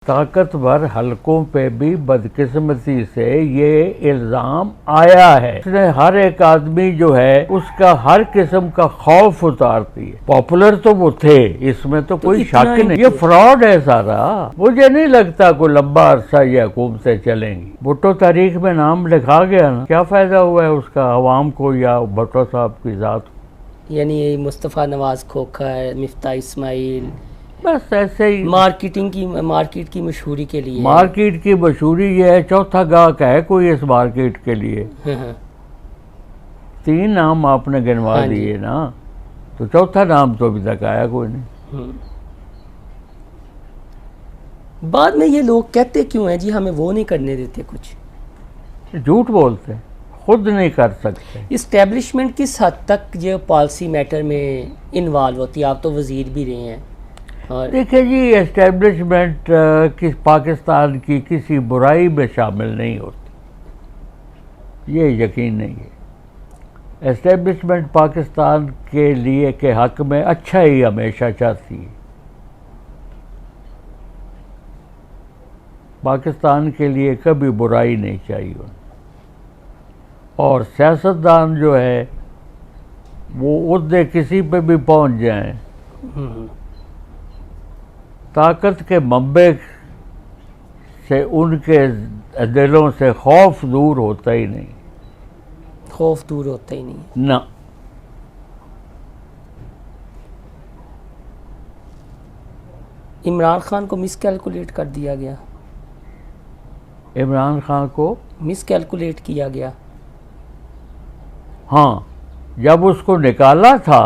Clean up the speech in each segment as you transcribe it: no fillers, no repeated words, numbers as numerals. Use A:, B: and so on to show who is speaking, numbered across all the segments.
A: ताकतवर हलकों पे भी बदकिस्मती से ये इल्जाम आया है। इसने हर एक आदमी जो है उसका हर किस्म का खौफ उतारती है। पॉपुलर तो वो थे, इसमें तो कोई शक नहीं। ये फ्रॉड है सारा। मुझे नहीं लगता कोई लंबा अरसा ये हुकूमतें चलेंगी। भुट्टो तारीख में नाम लिखा गया ना, क्या फायदा हुआ है उसका अवाम को या भुट्टो साहब की जात को।
B: यानी मुस्तफ़ा नवाज खोखर, मिफ्ता इस्माइल,
A: बस ऐसे ही
B: मार्केट की मशहूरी के लिए,
A: मार्केट की मशहूरी ये है। चौथा गाहक है कोई इस मार्केट के लिए। तीन नाम आपने गिनवा दिए ना, तो चौथा नाम तो अभी तक आया कोई नहीं।
B: बाद में ये लोग कहते क्यों हैं जी हमें वो नहीं करने देते, कुछ
A: झूठ बोलते हैं, खुद नहीं कर सकते।
B: इस्टेब्लिशमेंट किस हद तक जो पॉलिसी मैटर में इन्वॉल्व होती है? आप तो वजीर भी रहे हैं। और
A: देखिए जी, एस्टेब्लिशमेंट किस पाकिस्तान की किसी बुराई में शामिल नहीं होती, ये यकीन नहीं है। एस्टेब्लिशमेंट पाकिस्तान के लिए के हक में अच्छा ही हमेशा चाहती है। पाकिस्तान के लिए कभी बुराई नहीं चाहिए उन्हें। और सियासतदान जो है वो उहदे किसी पे भी पहुंच जाएं, ताकत के मंबे से उनके दिलों से खौफ दूर होता ही नहीं।
B: खौफ दूर होता ही नहीं
A: ना।
B: इमरान खान को मिसकैलकुलेट कर दिया गया।
A: इमरान खान को
B: मिसकैलकुलेट किया गया।
A: हाँ, जब उसको निकाला था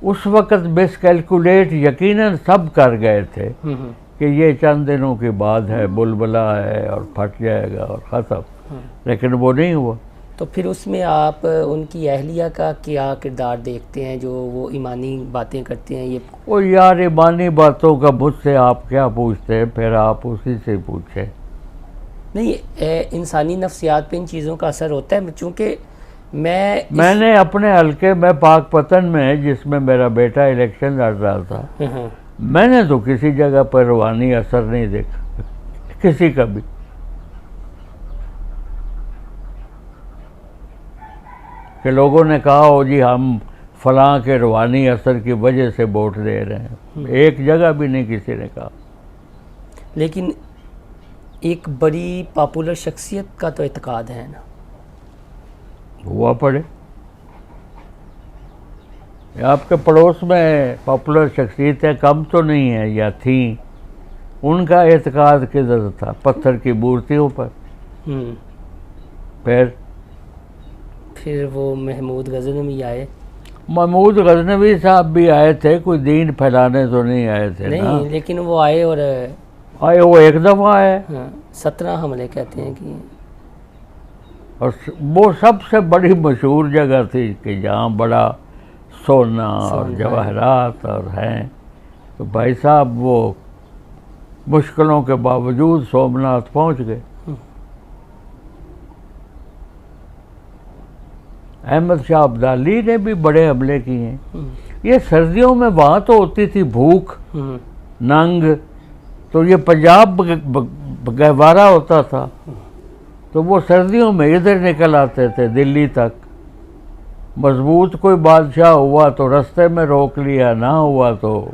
A: उस वक़्त मिसकैलकुलेट यकीनन सब कर गए थे कि ये चंद दिनों की बात है, बुलबुला है और फट जाएगा और ख़त्म। लेकिन वो नहीं हुआ।
B: तो फिर उसमें आप उनकी अहलिया का क्या किरदार देखते हैं, जो वो ईमानी बातें करते हैं? ये
A: ओ यार, ईमानी बातों का मुझसे आप क्या पूछते हैं, फिर आप उसी से पूछें।
B: नहीं, इंसानी नफ्सियात पे इन चीज़ों का असर होता है। चूँकि
A: मैंने अपने हल्के में पाकपतन में, जिसमें मेरा बेटा इलेक्शन लड़ रहा था, मैंने तो किसी जगह पर रूहानी असर नहीं देखा किसी का भी। कि लोगों ने कहा हो जी हम फलां के रूहानी असर की वजह से वोट दे रहे हैं, एक जगह भी नहीं किसी ने कहा।
B: लेकिन एक बड़ी पॉपुलर शख्सियत का तो एतकाद है ना,
A: हुआ पड़े। आपके पड़ोस में पॉपुलर शख्सियतें कम तो नहीं है या थीं, उनका एतकाद किधर था? पत्थर की मूर्तियों पर।
B: फिर वो महमूद गज़नवी आए।
A: महमूद गज़नवी साहब भी आए थे, कोई दीन फैलाने तो नहीं आए थे
B: नहीं
A: ना?
B: लेकिन वो आए और
A: आए, वो एक दफ़ा आए।
B: 17 हमले कहते हैं कि,
A: और वो सबसे बड़ी मशहूर जगह थी कि जहाँ बड़ा सोना और जवाहरात और हैं। तो भाई साहब वो मुश्किलों के बावजूद सोमनाथ पहुँच गए। अहमद शाह अब्दाली ने भी बड़े हमले किए हैं। ये सर्दियों में वहाँ तो होती थी भूख, नंग, तो ये पंजाब गहवारा होता था, तो वो सर्दियों में इधर निकल आते थे दिल्ली तक। मजबूत कोई बादशाह हुआ तो रास्ते में रोक लिया, ना हुआ तो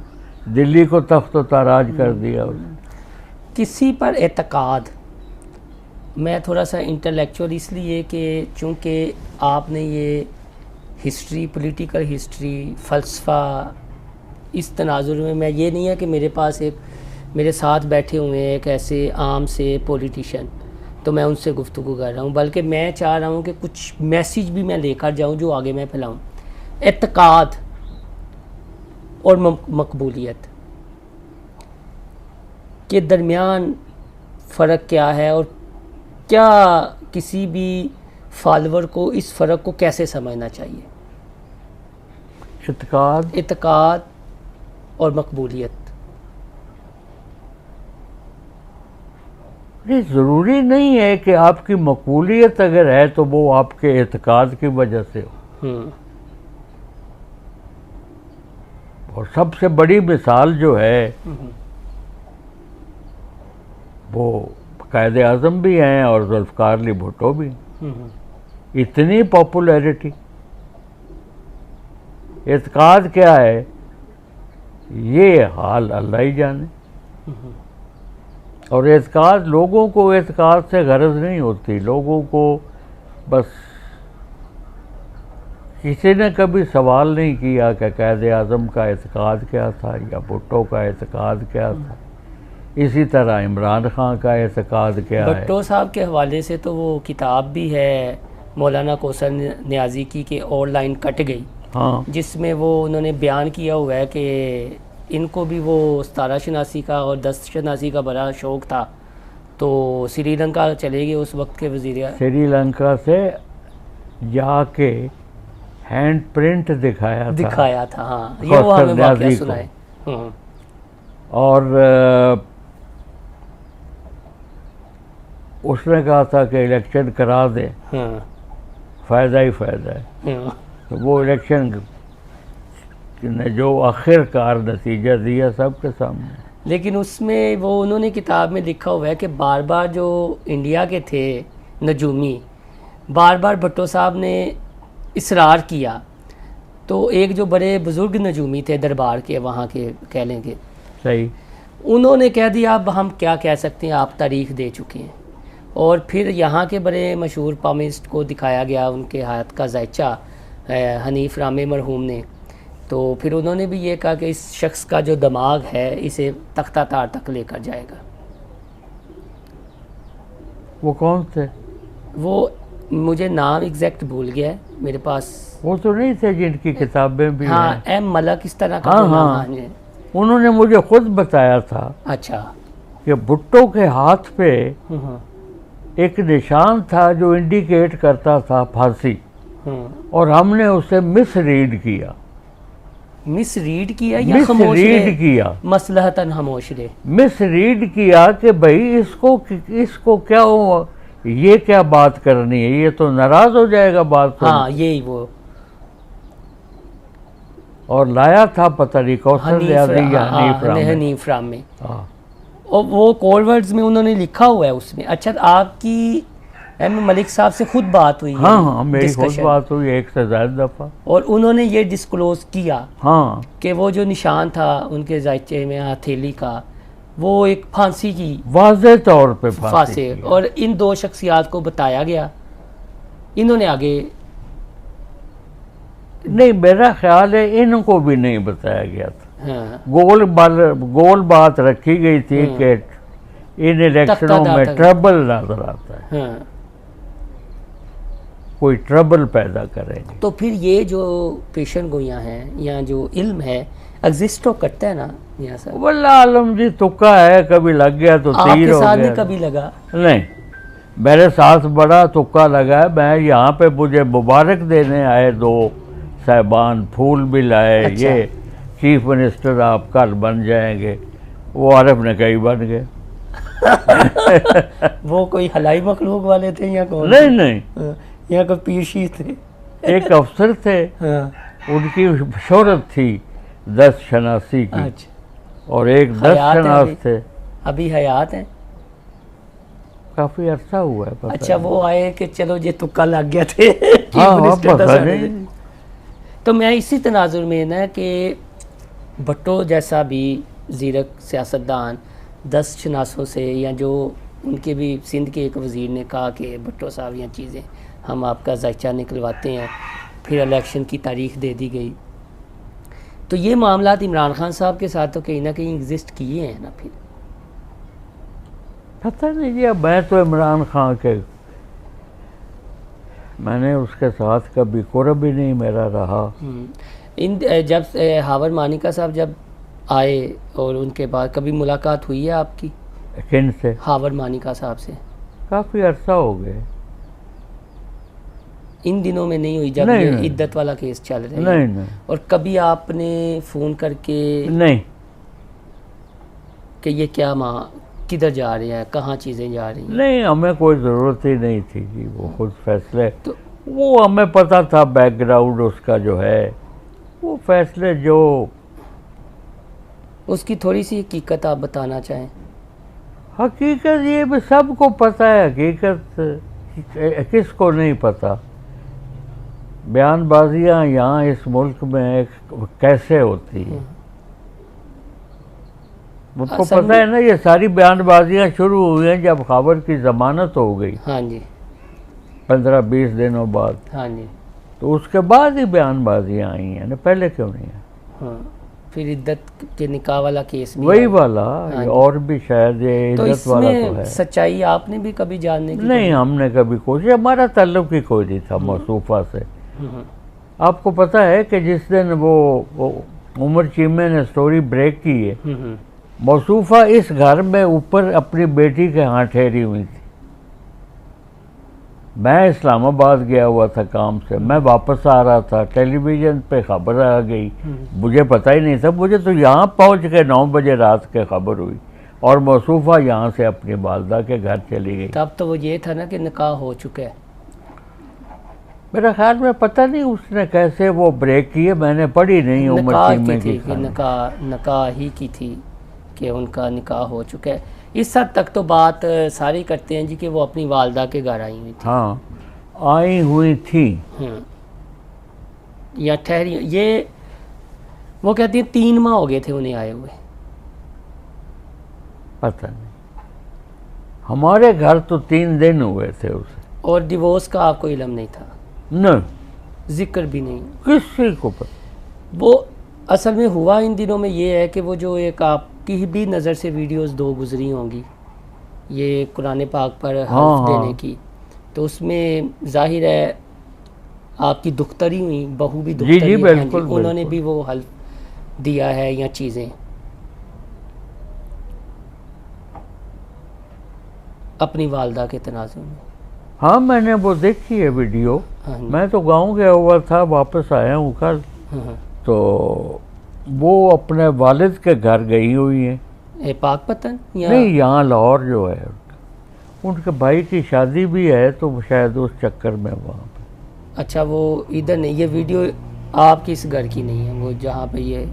A: दिल्ली को तख्त ताराज कर दिया उसने।
B: किसी पर एतकाद, मैं थोड़ा सा इंटेलेक्चुअल इसलिए कि चूँकि आपने ये हिस्ट्री, पॉलिटिकल हिस्ट्री, फ़लसफ़ा, इस तनाजुर में मैं ये नहीं है कि मेरे पास एक मेरे साथ बैठे हुए हैं एक ऐसे आम से पॉलिटिशियन, तो मैं उनसे गुफ्तगू कर रहा हूँ, बल्कि मैं चाह रहा हूँ कि कुछ मैसेज भी मैं लेकर जाऊँ जो आगे मैं फैलाऊँ। एतकाद और मकबूलियत के दरमियान फ़र्क क्या है, और क्या किसी भी फॉलोअर को इस फ़र्क को कैसे समझना चाहिए? एतकाद और मकबूलियत।
A: नहीं, ज़रूरी नहीं है कि आपकी मकबूलियत अगर है तो वो आपके एतकाद की वजह से हो। और सबसे बड़ी मिसाल जो है वो कायदे आज़म भी हैं और जुल्फ़िकार अली भुट्टो भी। इतनी पॉपुलैरिटी, एतकाद क्या है ये हाल अल्लाह ही जाने। और एतकाद, लोगों को एतकाद से गरज नहीं होती, लोगों को बस किसी ने कभी सवाल नहीं किया कि कायदे आज़म का एतकाद क्या था या भुट्टो का एतकाद क्या था। इसी तरह इमरान खान का एतकाद क्या है।
B: भुट्टो साहब के हवाले से तो वो किताब भी है मौलाना कौसर नियाज़ी की कि और लाइन कट गई,
A: हाँ,
B: जिसमें वो उन्होंने बयान किया हुआ है कि इनको भी वो सतारा शनासी का और 10 शनासी का बड़ा शौक़ था, तो श्रीलंका चले गए उस वक्त के वज़ीर।
A: श्रीलंका से जाके हैंड प्रिंट दिखाया था।
B: हाँ, ये वो हमें वाक़या
A: को।
B: सुनाए।
A: और उसने कहा था कि इलेक्शन करा दें, फ़ायदा ही फ़ायदा है। तो वो इलेक्शन ने जो आखिरकार नतीजा दिया सबके सामने।
B: लेकिन उसमें वो उन्होंने किताब में लिखा हुआ है कि बार बार जो इंडिया के थे नजूमी, बार बार भुट्टो साहब ने इसरार किया। तो एक जो बड़े बुज़ुर्ग नजूमी थे दरबार के, वहाँ के कह लेंगे,
A: सही,
B: उन्होंने कह दिया अब हम क्या कह सकते हैं, आप तारीख दे चुके हैं। और फिर यहाँ के बड़े मशहूर पामिस्ट को दिखाया गया उनके हाथ का जायचा, हनीफ रामे मरहूम ने। तो फिर उन्होंने भी ये कहा कि इस शख्स का जो दिमाग है इसे तख्ता तार तक लेकर जाएगा।
A: वो कौन थे?
B: वो मुझे नाम एग्जैक्ट भूल गया है मेरे पास।
A: वो तो नहीं थे जिनकी किताबें भी
B: हाँ,
A: हैं?
B: एम मलक इस तरह का
A: हाँ,
B: कोई नाम
A: हाँ।
B: है।
A: उन्होंने मुझे खुद बताया था
B: अच्छा।
A: कि भुट्टो के हाथ पे एक निशान था जो इंडिकेट करता था फांसी, और हमने उसे मिस रीड किया।
B: मिस रीड किया या
A: मिस
B: खामोश
A: रीड
B: रहे?
A: किया,
B: मसलहतन खामोश रहे।
A: मिस रीड किया कि भाई इसको क्या हो, ये क्या बात करनी है, ये तो नाराज हो जाएगा बात सुन।
B: हाँ, यही वो।
A: और लाया था पता नहीं कौशल यादी या
B: हनीफ राम में।
A: हाँ।
B: और वो कोड वर्ड्स में उन्होंने लिखा हुआ है उसमें। अच्छा, आपकी एम मलिक साहब से खुद बात हुई है?
A: हाँ, हाँ, मेरी खुद
B: discussion।
A: बात हुई एक से ज़्यादा दफ़ा।
B: और उन्होंने ये डिस्क्लोज किया
A: हाँ,
B: कि वो जो निशान था उनके जायचे में हथेली का, वो एक फांसी की
A: वाज़े तौर पे
B: फांसी। और इन दो शख्सियात को बताया गया, इन्होंने आगे
A: नहीं, मेरा ख्याल है इनको भी नहीं बताया गया था।
B: हाँ,
A: गोल बात रखी गई थी कि इन इलेक्शनों में ट्रबल नजर आता है,
B: हाँ।
A: कोई ट्रबल पैदा करेंगे।
B: तो फिर ये जो पेशन गोइयाँ हैं या जो इल्म है एग्जिस्ट तो करता है ना यहाँ सर?
A: वल्ला आलम जी, तुक्का है, कभी लग गया तो तीर हो
B: आपके साथ
A: गया।
B: नहीं कभी लगा?
A: नहीं, मेरे साथ बड़ा तुक्का लगा है। मैं यहाँ पे मुझे मुबारक देने आए दो साहिबान, फूल भी लाए।
B: अच्छा।
A: ये चीफ मिनिस्टर आप कल बन जाएंगे, वो आरिफ ने कई बन गए।
B: वो कोई हलाई मखलूक वाले थे या कौन?
A: नहीं नहीं,
B: हाँ, या कोई पीरशी थे?
A: एक अफसर थे,
B: हाँ।
A: उनकी शोहरत थी 10 शनासी की।
B: अच्छा।
A: और एक 10
B: हयात है
A: शनास
B: अभी?
A: थे,
B: अभी हयात है?
A: काफी अरसा हुआ है पता
B: अच्छा,
A: नहीं।
B: वो आए कि चलो ये तुक्का लग गया थे।
A: हाँ, हाँ,
B: मिनिस्टर था
A: पता
B: सारे।
A: नहीं।
B: तो मैं इसी तनाजुर में ना कि भुट्टो जैसा भी ज़ीरक सियासतदान 10 शनासों से, या जो उनके भी सिंध के एक वज़ीर ने कहा कि भुट्टो साहब ये चीज़ें हम आपका जायचा निकलवाते हैं, फिर इलेक्शन की तारीख दे दी गई। तो ये मामलात इमरान खान साहब के साथ तो कहीं ना कहीं एग्जिस्ट किए हैं ना? फिर
A: पता नहीं जी, अब मैं तो इमरान खान के, मैंने उसके साथ कभी कुर्ब भी नहीं मेरा रहा।
B: इन जब हावर मानिका साहब जब आए और उनके बाद कभी मुलाकात हुई है आपकी
A: किन से?
B: हावर मानिका साहब से?
A: काफ़ी अरसा हो गए।
B: इन दिनों में नहीं हुई जब
A: नहीं,
B: ये
A: नहीं।
B: इद्दत वाला केस चल रहा है?
A: नहीं नहीं
B: और कभी आपने फ़ोन करके
A: नहीं,
B: कि ये क्या माँ किधर जा रहे हैं, कहाँ चीज़ें जा रही हैं?
A: नहीं, हमें कोई ज़रूरत ही नहीं थी कि वो खुद फैसले,
B: तो
A: वो हमें पता था बैकग्राउंड उसका जो है, वो फैसले जो
B: उसकी थोड़ी सी हकीकत आप बताना चाहें?
A: हकीकत ये भी सबको पता है, हकीकत किसको नहीं पता। बयानबाजियाँ यहाँ इस मुल्क में कैसे होती हैं, मुझको
B: असल
A: पता है ना। ये सारी बयानबाजियाँ शुरू हुई हैं जब खबर की जमानत हो गई,
B: हाँ जी
A: 15-20 दिनों बाद,
B: हाँ जी
A: तो उसके बाद ही बयानबाजियाँ आई हैं ना, पहले क्यों नहीं है?
B: हाँ। फिर इद्दत के निकाह वाला केस भी
A: वही
B: आया।
A: वाला,
B: हाँ जी।
A: और भी शायद ये
B: तो
A: इज्जत वाला तो
B: इसमें
A: है।
B: सच्चाई आपने भी कभी जानने की
A: नहीं, हमने कभी कोशिश, हमारा ताल्लुक ही कोई नहीं था मौसूफा से।
B: हम्म,
A: आपको पता है कि जिस दिन वो उमर चीमे ने स्टोरी ब्रेक की है,
B: हम्म,
A: मौसूफा इस घर में ऊपर अपनी बेटी के यहाँ ठहरी हुई थी। मैं इस्लामाबाद गया हुआ था काम से, मैं वापस आ रहा था, टेलीविज़न पे खबर आ गई, मुझे पता ही नहीं था। मुझे तो यहाँ पहुँच के 9 बजे रात के खबर हुई, और मौसूफा यहाँ से अपनी वालदा के घर चली गई।
B: तब तो वो ये था ना कि निकाह हो चुका है।
A: मेरा ख्याल में पता नहीं उसने कैसे वो ब्रेक किए, मैंने पढ़ी नहीं उमर
B: निकाह
A: चीमे
B: की थी
A: की
B: कि
A: कहानी।
B: निकाह ही की थी कि उनका निकाह हो चुका है। इस हद तक तो बात सारी करते हैं जी कि वो अपनी वालदा के घर आई हुई थी।
A: हाँ, आई हुई थी।
B: या ठहरी, ये वो कहती हैं 3 माह हो गए थे उन्हें आए हुए।
A: पता नहीं, हमारे घर तो 3 दिन हुए थे उसे।
B: और डिवोर्स का आपको इल्म नहीं था?
A: नहीं,
B: जिक्र भी नहीं?
A: किसी को पता।
B: वो असल में हुआ इन दिनों में ये है कि वो जो एक आपकी भी नज़र से वीडियोस 2 गुजरी होंगी, ये कुरान पाक पर हल्फ
A: हाँ।
B: देने की, तो उसमें जाहिर है आपकी दुख्तरी हुई, बहू भी दुख्तरी
A: जी,
B: है,
A: बिल्कुल,
B: उन्होंने
A: बिल्कुल।
B: भी वो हल्फ दिया है या चीज़ें अपनी वालदा के तनाज़ुर में।
A: हाँ, मैंने वो देखी है वीडियो।
B: हाँ जी।
A: मैं तो गांव गया हुआ था, वापस आया हूँ कल,
B: हाँ,
A: तो वो अपने वालिद के घर गई हुई हैं।
B: पाकपतन या
A: नहीं, यहाँ लाहौर जो है, उनके भाई की शादी भी है, तो वो शायद उस चक्कर में वहाँ पे।
B: अच्छा, वो इधर नहीं, ये वीडियो आपकी इस घर की नहीं है, वो जहाँ पे ये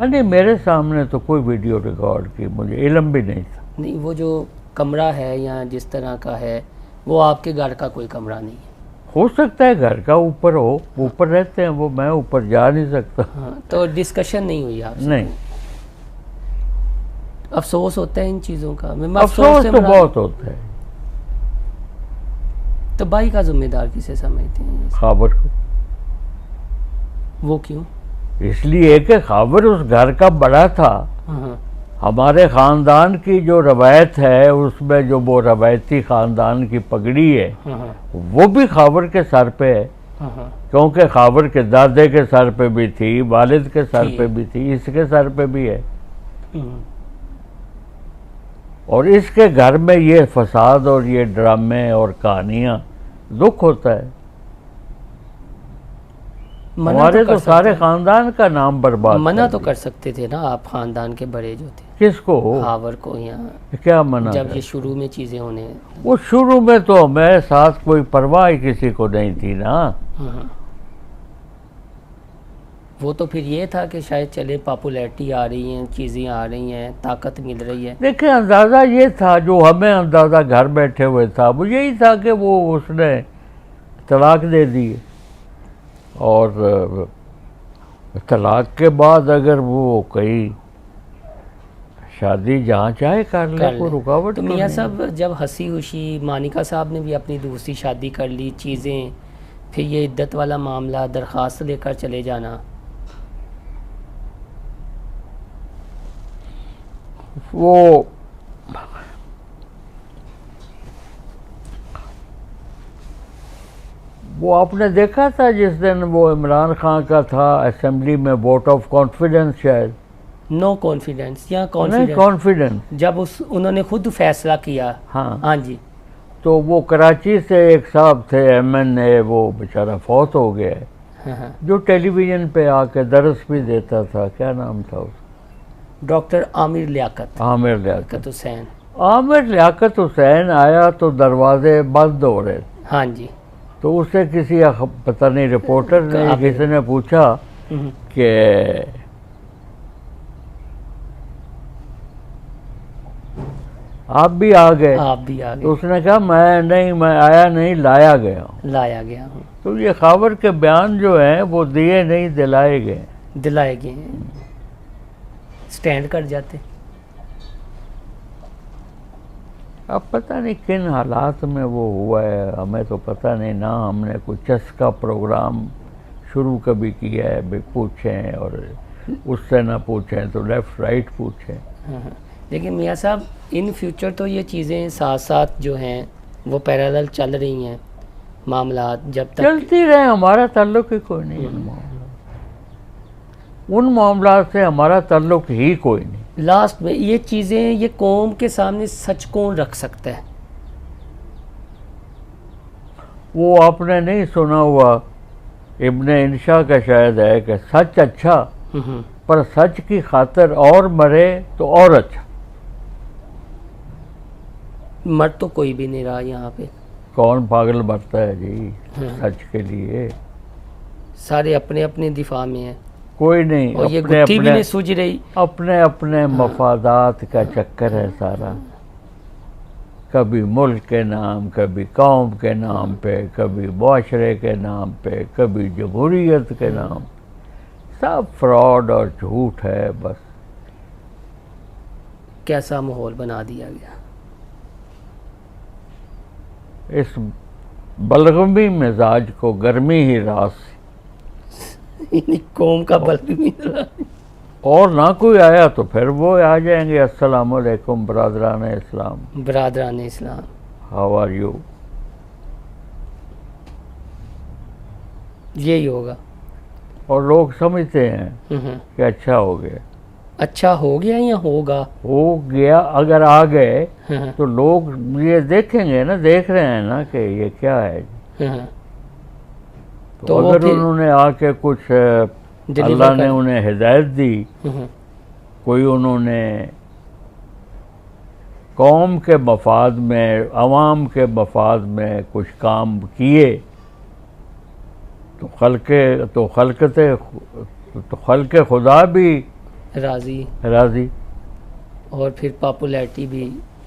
A: नहीं, मेरे सामने तो कोई वीडियो रिकॉर्ड की मुझे इल्म भी नहीं था।
B: नहीं, वो जो कमरा है या जिस तरह का है वो आपके घर का कोई कमरा नहीं है।
A: हो सकता है घर का ऊपर हो, ऊपर रहते हैं वो, मैं ऊपर जा नहीं सकता।
B: हाँ, तो डिस्कशन नहीं हुई आपसे?
A: नहीं,
B: अफसोस होता है इन चीज़ों का। मैं
A: अफसोस
B: से
A: तो
B: मुराद-
A: बहुत होता है।
B: तो भाई का जिम्मेदार किसे समझते हैं?
A: खाबर को,
B: वो क्यों?
A: इसलिए कि खाबर उस घर का बड़ा था।
B: हाँ,
A: हमारे ख़ानदान की जो रवायत है, उसमें जो वो रवायती ख़ानदान की पगड़ी है,
B: हाँ,
A: वो भी खाबर के सर पे है,
B: हाँ,
A: क्योंकि खाबर के दादे के सर पे भी थी, वालिद के सर
B: थी।
A: पे भी थी, इसके सर पे भी है।
B: हाँ।
A: और इसके घर में ये फसाद और ये ड्रामे और कहानियाँ, दुख होता है।
B: मना
A: हमारे
B: कर
A: तो सारे
B: सकते
A: खानदान का नाम बर्बाद
B: हैं। मना
A: कर
B: तो
A: दिया।
B: कर सकते थे ना आप, खानदान के बड़े जो थे,
A: किसको?
B: हावर को, या
A: क्या मना
B: जब
A: कर?
B: ये शुरू में चीज़ें होने।
A: वो शुरू में तो हमारे साथ कोई परवाह ही किसी को नहीं थी ना।
B: हाँ। वो तो फिर ये था कि शायद चले पॉपुलैरिटी आ रही है, चीज़ें आ रही हैं, ताकत मिल रही है।
A: देखिए, अंदाज़ा ये था, जो हमें अंदाज़ा घर बैठे हुए था, वो यही था कि वो उसने तलाक दे दी, और तलाक के बाद अगर वो कहीं शादी जहाँ चाहे कर ले, कोई रुकावट
B: तो
A: तो
B: मियाँ
A: नहीं।
B: साहब, जब हंसी खुशी मानिका साहब ने भी अपनी दूसरी शादी कर ली, चीज़ें, फिर ये इद्दत वाला मामला, दरख्वास्त लेकर चले जाना,
A: वो आपने देखा था जिस दिन वो इमरान खान का था असेंबली में वोट ऑफ कॉन्फिडेंस, शायद
B: नो कॉन्फिडेंस या
A: नहीं,
B: कॉन्फिडेंस,
A: कॉन्फिडेंस,
B: जब उन्होंने खुद फैसला किया।
A: हाँ।
B: हाँ जी।
A: तो वो कराची से एक साहब थे MNA, वो बेचारा फौत हो गया है,
B: हाँ, हाँ।
A: जो टेलीविज़न पे आके दरस भी देता था। क्या नाम था उसका?
B: डॉक्टर आमिर लियाकत
A: आमिर लियाकत।
B: लियाकत हुसैन।
A: आमिर लियाकत हुसैन आया तो दरवाजे बंद हो रहे थे,
B: हाँ जी।
A: तो उससे किसी पता नहीं रिपोर्टर ने,
B: काबिल।
A: किसी ने पूछा
B: हम्म,
A: कि आप भी आ गए।
B: आप भी आ
A: तो
B: गए।
A: उसने कहा मैं नहीं, मैं आया नहीं, लाया गया हूँ।
B: लाया गया हूँ।
A: तो ये खबर के बयान जो हैं वो दिए नहीं, दिलाए गए।
B: दिलाए गए हैं, स्टैंड कर जाते।
A: अब पता नहीं किन हालात में वो हुआ है, हमें तो पता नहीं ना। हमने कुछ चस का प्रोग्राम शुरू कभी किया है, भी पूछें और उससे ना पूछें तो लेफ़्ट राइट पूछें।
B: हाँ। लेकिन मियाँ साहब इन फ्यूचर तो ये चीज़ें साथ साथ जो हैं वो पैरेलल चल रही हैं मामलात, जब तक
A: चलती रहे, हमारा ताल्लुक ही कोई नहीं उन मामलात से, हमारा ताल्लुक ही कोई नहीं।
B: लास्ट में ये चीज़ें, ये कौम के सामने सच कौन रख सकता है?
A: वो आपने नहीं सुना हुआ, इब्ने इंशा का शायद है कि सच अच्छा, पर सच की खातिर और मरे तो और अच्छा।
B: मर तो कोई भी नहीं रहा यहाँ पे।
A: कौन पागल मरता है जी सच के लिए?
B: सारे अपने अपने दिफा में हैं
A: कोई नहीं।
B: और ये
A: अपने
B: गुत्थी भी
A: अपने
B: नहीं सूझ रही।
A: अपने अपने मफादात का चक्कर है सारा। कभी मुल्क के नाम, कभी कौम के नाम पे, कभी मुआशरे के नाम पे, कभी जमहूरियत के नाम। सब फ्रॉड और झूठ है बस।
B: कैसा माहौल बना दिया गया।
A: इस बलगमी मिजाज को गर्मी ही रास,
B: कौम का बल भी नहीं रहा।
A: और ना कोई आया तो फिर वो आ जाएंगे, अस्सलाम वालेकुम बरादरान इस्लाम,
B: बरादरान इस्लाम,
A: हाउ आर यू।
B: यही होगा।
A: और लोग समझते हैं कि अच्छा हो गया।
B: अच्छा हो गया या होगा?
A: हो गया। अगर आ गए तो लोग ये देखेंगे ना, देख रहे हैं ना कि ये क्या है। तो अगर उन्होंने आके कुछ अल्लाह ने उन्हें हिदायत दी, कोई उन्होंने कौम के मफाद में, अवाम के मफाद में कुछ काम किए तो खल्के खुदा भी राजी।
B: और फिर पॉपुलैरिटी भी।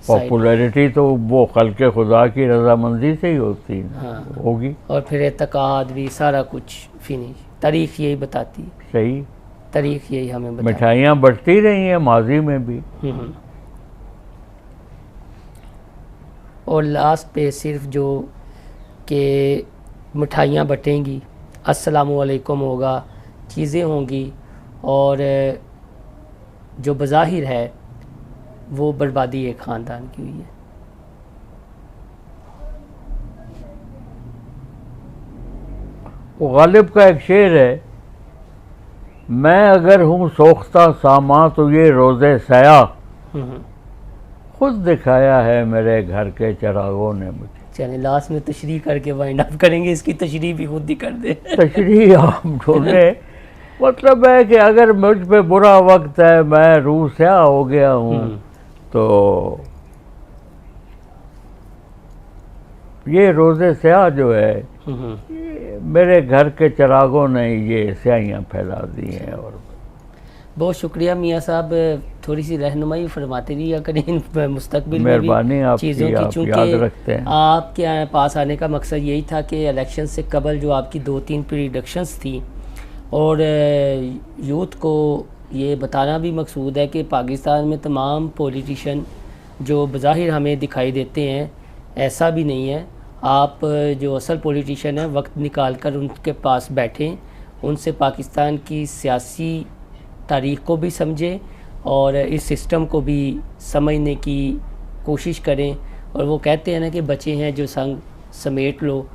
A: पॉपुलैरिटी तो वो खल्के खुदा की रजामंदी से ही होती है।
B: हाँ।
A: होगी।
B: और फिर एतकाद भी, सारा कुछ फिनिश। तारीख यही बताती।
A: सही।
B: तारीख यही हमें बताती।
A: मिठाइयाँ बढ़ती रही हैं माजी में भी।
B: और लास्ट पे सिर्फ जो कि मिठाइयाँ बटेंगी, अस्सलामु अलैकुम होगा, चीज़ें होंगी, और जो बज़ाहिर है वो बर्बादी एक ख़ानदान की हुई है।
A: वो गालिब का एक शेर है, मैं अगर हूँ सोख्ता सामा तो ये रोज़े सया, खुद दिखाया है मेरे घर के चिरागों ने मुझे।
B: चलिए लास्ट में तशरीह करके वाइंड अप करेंगे, इसकी तशरीह भी खुद ही कर दे।
A: तशरीह आप ढूंढे। मतलब है कि अगर मुझ पे बुरा वक्त है, मैं रूह स्याह हो गया हूँ, तो ये रोज़े स्याह जो है, मेरे घर के चिरागों ने ये स्याहियाँ फैला दी हैं। और
B: बहुत शुक्रिया मियाँ साहब, थोड़ी सी रहनुमाई फरमाते रहिए करें मुस्तकबिल में भी चीज़ों की, चूँकि आपके पास आने का मकसद यही था कि इलेक्शन से कबल जो आपकी 2-3 प्रेडिक्शंस थी, और यूथ को ये बताना भी मकसूद है कि पाकिस्तान में तमाम पॉलिटिशियन जो बज़ाहिर हमें दिखाई देते हैं, ऐसा भी नहीं है। आप जो असल पॉलिटिशियन हैं, वक्त निकाल कर उनके पास बैठें, उनसे पाकिस्तान की सियासी तारीख़ को भी समझें और इस सिस्टम को भी समझने की कोशिश करें। और वो कहते हैं ना कि बच्चे हैं जो संग समेट लो,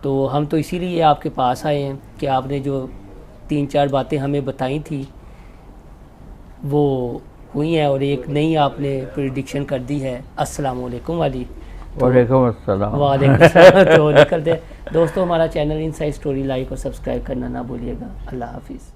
B: तो हम तो इसीलिए आपके पास आए हैं कि आपने जो 3-4 बातें हमें बताई थी वो हुई हैं, और एक नई आपने प्रेडिक्शन कर दी है अस्सलाम वालेकुम वाली।
A: वालेकुम अस्सलाम।
B: तो निकलते दोस्तों, हमारा चैनल इनसाइड स्टोरी लाइक और सब्सक्राइब करना ना भूलिएगा। अल्लाह हाफिज़।